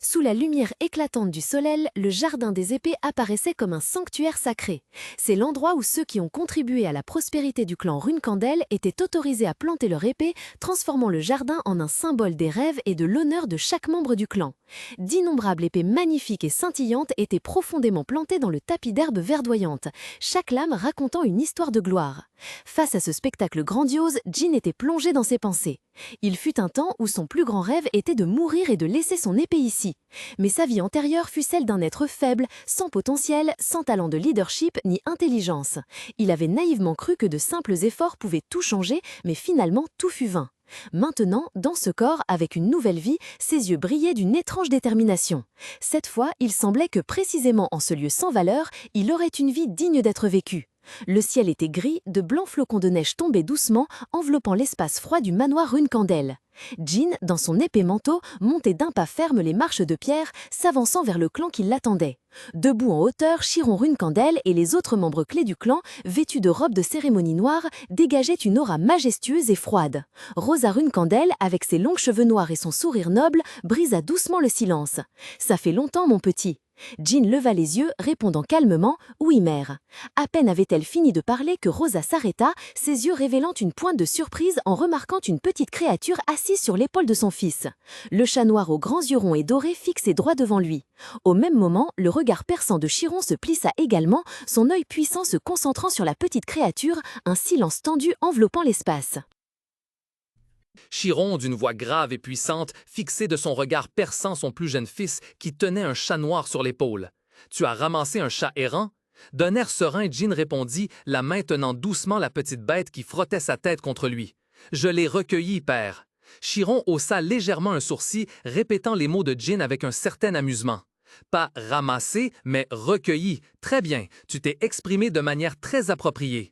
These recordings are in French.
Sous la lumière éclatante du soleil, le jardin des épées apparaissait comme un sanctuaire sacré. C'est l'endroit où ceux qui ont contribué à la prospérité du clan Runekandel étaient autorisés à planter leur épée, transformant le jardin en un symbole des rêves et de l'honneur de chaque membre du clan. D'innombrables épées magnifiques et scintillantes étaient profondément plantées dans le tapis d'herbes verdoyantes, chaque lame racontant une histoire de gloire. Face à ce spectacle grandiose, Jin était plongé dans ses pensées. Il fut un temps où son plus grand rêve était de mourir et de laisser son épée ici. Mais sa vie antérieure fut celle d'un être faible, sans potentiel, sans talent de leadership ni intelligence. Il avait naïvement cru que de simples efforts pouvaient tout changer, mais finalement tout fut vain. Maintenant, dans ce corps, avec une nouvelle vie, ses yeux brillaient d'une étrange détermination. Cette fois, il semblait que précisément en ce lieu sans valeur, il aurait une vie digne d'être vécue. Le ciel était gris, de blancs flocons de neige tombaient doucement, enveloppant l'espace froid du manoir Runekandel. Jin, dans son épais manteau, montait d'un pas ferme les marches de pierre, s'avançant vers le clan qui l'attendait. Debout en hauteur, Chiron Runekandel et les autres membres clés du clan, vêtus de robes de cérémonie noires, dégageaient une aura majestueuse et froide. Rosa Runekandel, avec ses longs cheveux noirs et son sourire noble, brisa doucement le silence. « Ça fait longtemps, mon petit !» Jin leva les yeux, répondant calmement « Oui, mère ». À peine avait-elle fini de parler que Rosa s'arrêta, ses yeux révélant une pointe de surprise en remarquant une petite créature assise sur l'épaule de son fils. Le chat noir aux grands yeux ronds et dorés fixait droit devant lui. Au même moment, le regard perçant de Chiron se plissa également, son œil puissant se concentrant sur la petite créature, un silence tendu enveloppant l'espace. Chiron, d'une voix grave et puissante, fixait de son regard perçant son plus jeune fils qui tenait un chat noir sur l'épaule. « Tu as ramassé un chat errant ?» D'un air serein, Jin répondit, la main tenant doucement la petite bête qui frottait sa tête contre lui. « Je l'ai recueilli, père. » Chiron haussa légèrement un sourcil, répétant les mots de Jin avec un certain amusement. « Pas ramassé, mais recueilli. Très bien, tu t'es exprimé de manière très appropriée. »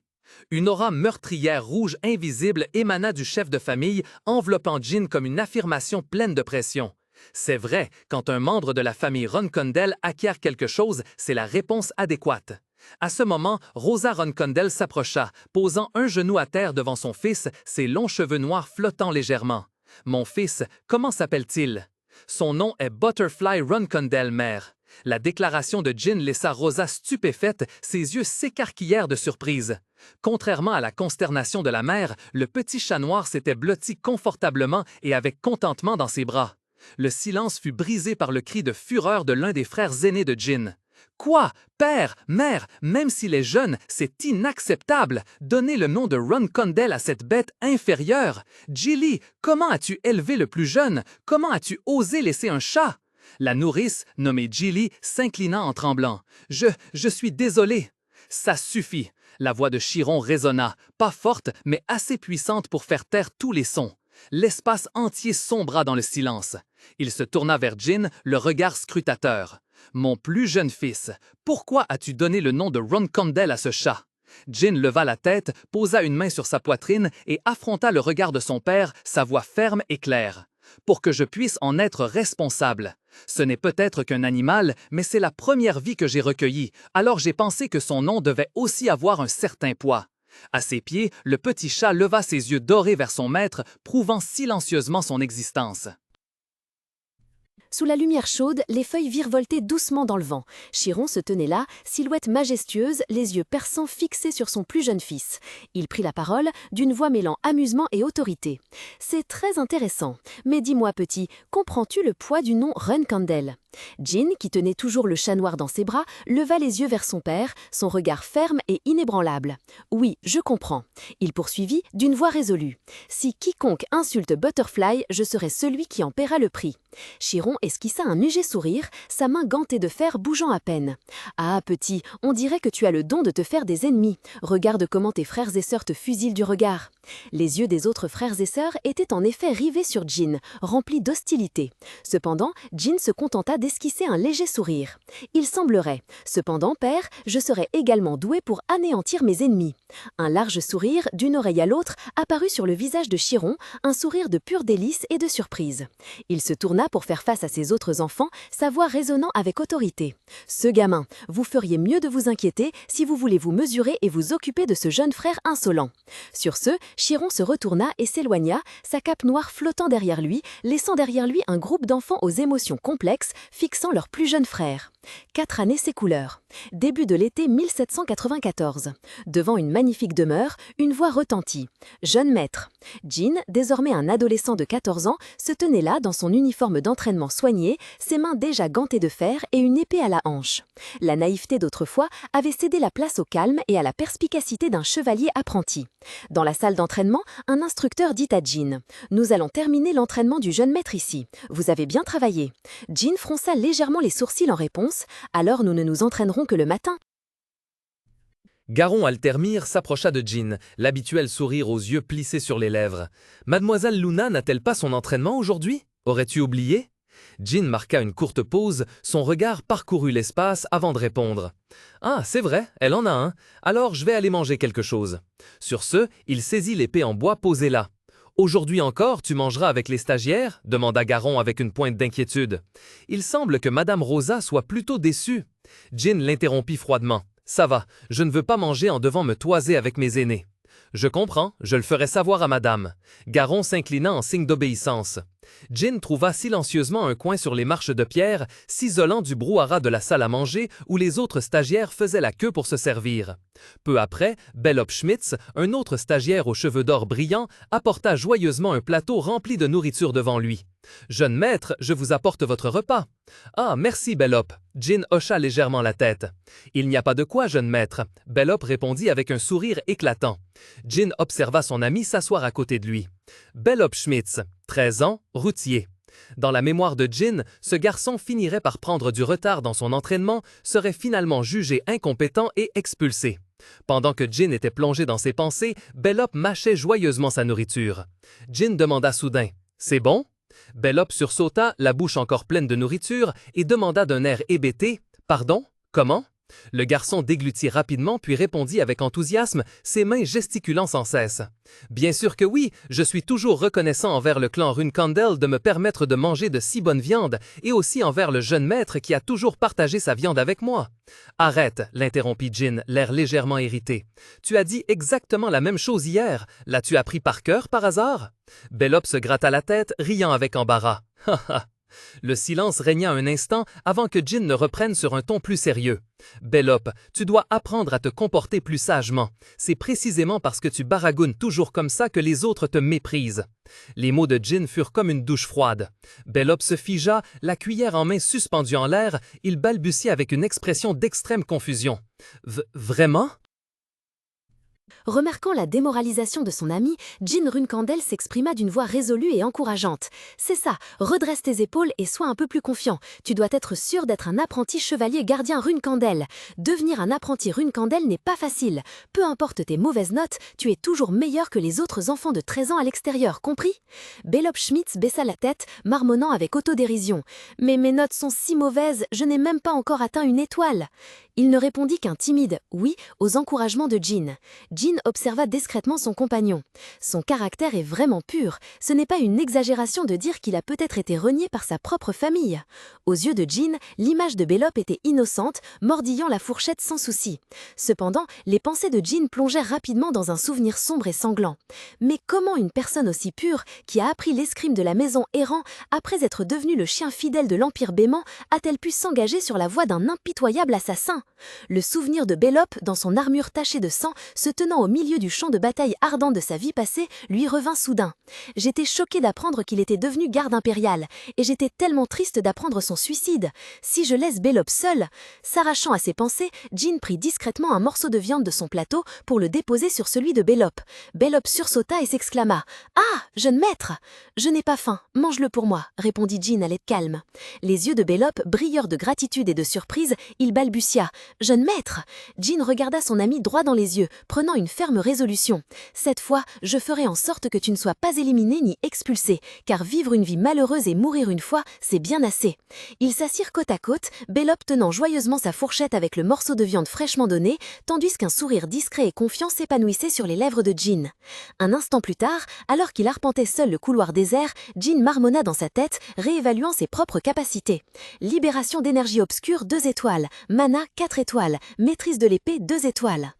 Une aura meurtrière rouge invisible émana du chef de famille, enveloppant Jin comme une affirmation pleine de pression. C'est vrai, quand un membre de la famille Runekandel acquiert quelque chose, c'est la réponse adéquate. À ce moment, Rosa Runekandel s'approcha, posant un genou à terre devant son fils, ses longs cheveux noirs flottant légèrement. « Mon fils, comment s'appelle-t-il? » « Son nom est Butterfly Runekandel, mère. » La déclaration de Jin laissa Rosa stupéfaite, ses yeux s'écarquillèrent de surprise. Contrairement à la consternation de la mère, le petit chat noir s'était blotti confortablement et avec contentement dans ses bras. Le silence fut brisé par le cri de fureur de l'un des frères aînés de Jin. « Quoi? Père, mère, même s'il est jeune, c'est inacceptable! Donner le nom de Runekandel à cette bête inférieure! Jilly, comment as-tu élevé le plus jeune? Comment as-tu osé laisser un chat? » La nourrice, nommée Jilly, s'inclina en tremblant. « Je suis désolée. »« Ça suffit. » La voix de Chiron résonna, pas forte, mais assez puissante pour faire taire tous les sons. L'espace entier sombra dans le silence. Il se tourna vers Jin, le regard scrutateur. « Mon plus jeune fils, pourquoi as-tu donné le nom de Runekandel à ce chat? » Jin leva la tête, posa une main sur sa poitrine et affronta le regard de son père, sa voix ferme et claire. « Pour que je puisse en être responsable. Ce n'est peut-être qu'un animal, mais c'est la première vie que j'ai recueillie, alors j'ai pensé que son nom devait aussi avoir un certain poids. » À ses pieds, le petit chat leva ses yeux dorés vers son maître, prouvant silencieusement son existence. Sous la lumière chaude, les feuilles virevoltaient doucement dans le vent. Chiron se tenait là, silhouette majestueuse, les yeux perçants fixés sur son plus jeune fils. Il prit la parole, d'une voix mêlant amusement et autorité. « C'est très intéressant. Mais dis-moi, petit, comprends-tu le poids du nom Runekandel ?» Jin, qui tenait toujours le chat noir dans ses bras, leva les yeux vers son père, son regard ferme et inébranlable. « Oui, je comprends. » Il poursuivit d'une voix résolue. « Si quiconque insulte Butterfly, je serai celui qui en paiera le prix. » Chiron esquissa un léger sourire, sa main gantée de fer bougeant à peine. « Ah, petit, on dirait que tu as le don de te faire des ennemis. Regarde comment tes frères et sœurs te fusillent du regard. » Les yeux des autres frères et sœurs étaient en effet rivés sur Jin, remplis d'hostilité. Cependant, Jin se contenta d'esquisser un léger sourire. Il semblerait. Cependant, père, je serai également doué pour anéantir mes ennemis. Un large sourire, d'une oreille à l'autre, apparut sur le visage de Chiron, un sourire de pure délice et de surprise. Il se tourna pour faire face à ses autres enfants, sa voix résonnant avec autorité. « Ce gamin, vous feriez mieux de vous inquiéter si vous voulez vous mesurer et vous occuper de ce jeune frère insolent. » Sur ce, Chiron se retourna et s'éloigna, sa cape noire flottant derrière lui, laissant derrière lui un groupe d'enfants aux émotions complexes, fixant leur plus jeune frère. 4 années s'écoulèrent. Début de l'été 1794. Devant une magnifique demeure, une voix retentit. « Jeune maître !» Jean, désormais un adolescent de 14 ans, se tenait là dans son uniforme d'entraînement soigné, ses mains déjà gantées de fer et une épée à la hanche. La naïveté d'autrefois avait cédé la place au calme et à la perspicacité d'un chevalier apprenti. Dans la salle d'entraînement, un instructeur dit à Jean « Nous allons terminer l'entraînement du jeune maître ici. Vous avez bien travaillé. » Jean fronça légèrement les sourcils en réponse « Alors nous ne nous entraînerons que le matin. » Garon Altermire s'approcha de Jean, l'habituel sourire aux yeux plissés sur les lèvres. « Mademoiselle Luna n'a-t-elle pas son entraînement aujourd'hui? Aurais-tu oublié ?» Jean marqua une courte pause, son regard parcourut l'espace avant de répondre. « Ah, c'est vrai, elle en a un. Alors je vais aller manger quelque chose. » Sur ce, il saisit l'épée en bois posée là. « Aujourd'hui encore, tu mangeras avec les stagiaires ?» demanda Garon avec une pointe d'inquiétude. « Il semble que Madame Rosa soit plutôt déçue. » Jean l'interrompit froidement. « Ça va, je ne veux pas manger en devant me toiser avec mes aînés. » « Je comprends, je le ferai savoir à madame. » Garon s'inclina en signe d'obéissance. Jean trouva silencieusement un coin sur les marches de pierre, s'isolant du brouhaha de la salle à manger où les autres stagiaires faisaient la queue pour se servir. Peu après, Bellope Schmitz, un autre stagiaire aux cheveux d'or brillants, apporta joyeusement un plateau rempli de nourriture devant lui. « Jeune maître, je vous apporte votre repas. »« Ah, merci, Bellope. » Jean hocha légèrement la tête. « Il n'y a pas de quoi, jeune maître. » Bellope répondit avec un sourire éclatant. Jean observa son ami s'asseoir à côté de lui. Bellope Schmitz, 13 ans, routier. Dans la mémoire de Jean, ce garçon finirait par prendre du retard dans son entraînement, serait finalement jugé incompétent et expulsé. Pendant que Jean était plongé dans ses pensées, Bellope mâchait joyeusement sa nourriture. Jean demanda soudain « C'est bon ?» Bellope sursauta, la bouche encore pleine de nourriture, et demanda d'un air hébété « Pardon? Comment ?» Le garçon déglutit rapidement puis répondit avec enthousiasme, ses mains gesticulant sans cesse. « Bien sûr que oui, je suis toujours reconnaissant envers le clan Runkandel de me permettre de manger de si bonne viande, et aussi envers le jeune maître qui a toujours partagé sa viande avec moi. »« Arrête, » l'interrompit Jean, l'air légèrement irrité. « Tu as dit exactement la même chose hier. L'as-tu appris par cœur par hasard? » Bellope se gratta la tête, riant avec embarras. « Ha ha !» Le silence régna un instant avant que Jean ne reprenne sur un ton plus sérieux. « Bellope, tu dois apprendre à te comporter plus sagement. C'est précisément parce que tu baragouines toujours comme ça que les autres te méprisent. » Les mots de Jean furent comme une douche froide. Bellope se figea, la cuillère en main suspendue en l'air, il balbutia avec une expression d'extrême confusion. « Vraiment ?» Remarquant la démoralisation de son ami, Jean Runkandel s'exprima d'une voix résolue et encourageante. « C'est ça, redresse tes épaules et sois un peu plus confiant. Tu dois être sûr d'être un apprenti chevalier gardien Runkandel. Devenir un apprenti Runkandel n'est pas facile. Peu importe tes mauvaises notes, tu es toujours meilleur que les autres enfants de 13 ans à l'extérieur, compris ?» Bellope Schmitz baissa la tête, marmonnant avec autodérision. « Mais mes notes sont si mauvaises, je n'ai même pas encore atteint une étoile. » Il ne répondit qu'un timide « oui » aux encouragements de Jean. Jean observa discrètement son compagnon. Son caractère est vraiment pur. Ce n'est pas une exagération de dire qu'il a peut-être été renié par sa propre famille. Aux yeux de Jean, l'image de Bellope était innocente, mordillant la fourchette sans souci. Cependant, les pensées de Jean plongèrent rapidement dans un souvenir sombre et sanglant. Mais comment une personne aussi pure, qui a appris l'escrime de la maison errant, après être devenue le chien fidèle de l'Empire béman, a-t-elle pu s'engager sur la voie d'un impitoyable assassin? Le souvenir de Bellope, dans son armure tachée de sang, se tenant au milieu du champ de bataille ardent de sa vie passée, lui revint soudain. J'étais choquée d'apprendre qu'il était devenu garde impérial, et j'étais tellement triste d'apprendre son suicide. Si je laisse Bellope seul... S'arrachant à ses pensées, Jean prit discrètement un morceau de viande de son plateau pour le déposer sur celui de Bellope. Bellope sursauta et s'exclama « Ah, jeune maître !»« Je n'ai pas faim, mange-le pour moi », répondit Jean à l'aide calme. Les yeux de Bellope brillèrent de gratitude et de surprise, il balbutia « Jeune maître !» Jean regarda son ami droit dans les yeux, prenant prenant une ferme résolution. Cette fois, je ferai en sorte que tu ne sois pas éliminé ni expulsé, car vivre une vie malheureuse et mourir une fois, c'est bien assez. Ils s'assirent côte à côte, Bellope tenant joyeusement sa fourchette avec le morceau de viande fraîchement donné, tandis qu'un sourire discret et confiant s'épanouissait sur les lèvres de Jean. Un instant plus tard, alors qu'il arpentait seul le couloir désert, Jean marmonna dans sa tête, réévaluant ses propres capacités. Libération d'énergie obscure 2 étoiles, mana 4 étoiles, maîtrise de l'épée 2 étoiles.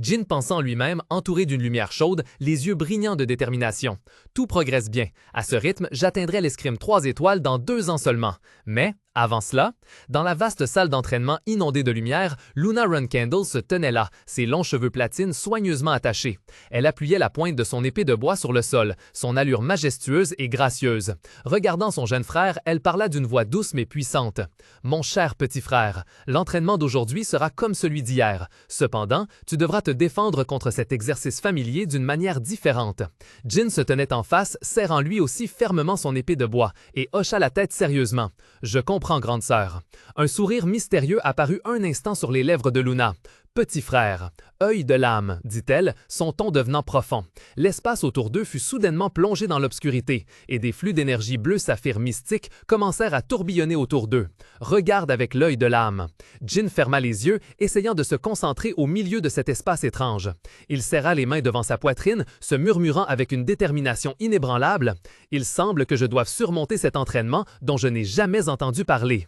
Jean pensa en lui-même, entouré d'une lumière chaude, les yeux brillants de détermination. Tout progresse bien. À ce rythme, j'atteindrai l'escrime 3 étoiles dans 2 ans seulement. Mais, avant cela, dans la vaste salle d'entraînement inondée de lumière, Luna Runcandle se tenait là, ses longs cheveux platines soigneusement attachés. Elle appuyait la pointe de son épée de bois sur le sol, son allure majestueuse et gracieuse. Regardant son jeune frère, elle parla d'une voix douce mais puissante. « Mon cher petit frère, l'entraînement d'aujourd'hui sera comme celui d'hier. Cependant, tu devras te défendre contre cet exercice familier d'une manière différente. » Jean se tenait en face, serrant lui aussi fermement son épée de bois, et hocha la tête sérieusement. « Je comprends, grande sœur. » Un sourire mystérieux apparut un instant sur les lèvres de Luna. « Petit frère, œil de l'âme, dit-elle, son ton devenant profond. L'espace autour d'eux fut soudainement plongé dans l'obscurité, et des flux d'énergie bleu saphir mystique commencèrent à tourbillonner autour d'eux. Regarde avec l'œil de l'âme. Jean ferma les yeux, essayant de se concentrer au milieu de cet espace étrange. Il serra les mains devant sa poitrine, se murmurant avec une détermination inébranlable. « Il semble que je doive surmonter cet entraînement dont je n'ai jamais entendu parler. »